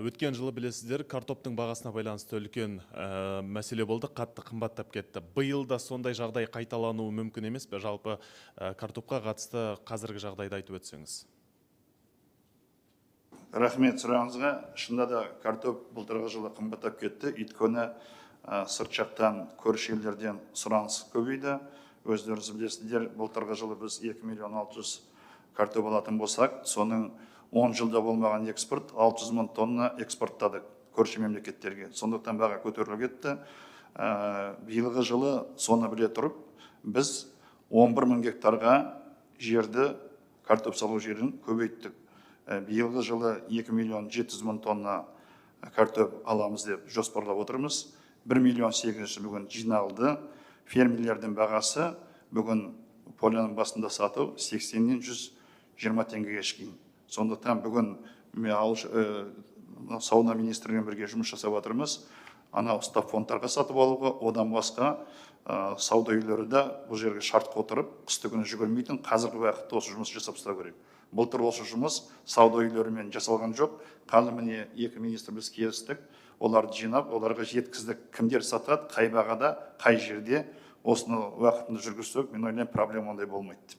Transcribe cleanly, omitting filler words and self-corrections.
Өткен жылы білесіздер, картоптың бағасына байланысты үлкен мәселе болды, қатты қымбаттап кетті. Биыл да сондай жағдай қайталануы мүмкін емес пе? Жалпы картопқа қатысты қазіргі жағдайды айтып өтсеңіз. Рахмет сұрағыңызға. Шынында да картоп былтырғы жылы қымбаттап кетті. Өйткені сырт жақтан көрші елдерден сұраныс көбейді. Өздеріңіз білесіздер, былтырғы жылы біз 2,6 миллион картоп алатын болсақ, соның 10 жылда болмаған экспорт 600 мың тонна экспорттадық көрші мемлекеттерге. Сондықтан баға көтеріліп кетті. Биылғы жылы соны біле тұрып, біз 11 мың гектарға жерді, картоп салу жерін көбейттік. Биылғы жылы 2,7 миллион тонна картоп аламыз деп жоспарлап отырмыз. 1,8 миллион бүгін жиналды. Фермерлердің бағасы бүгін поляның басында сату 80-нен 120 теңгеге шейін. Сондықтан бүгін сауда министрлігімен бірге жұмыс жасап отырмыз. Анау стаб фондтарға сатып алуға, одан басқа сауда үйлері де бұл жерге шартқа отырып, қысты күні жүгірмейтін қазіргі уақытта осы жұмыс жасап тастау керек. Былтыр осы жұмыс сауда үйлерімен жасалған жоқ. Қазір міне екі министр біз келістік. Оларды жинап, оларға жеткіздік. Кімдер сатады, қай бағада, қай жерде осыны уақытында жүргізсек, мен ойлаймын, проблема ондай болмайды.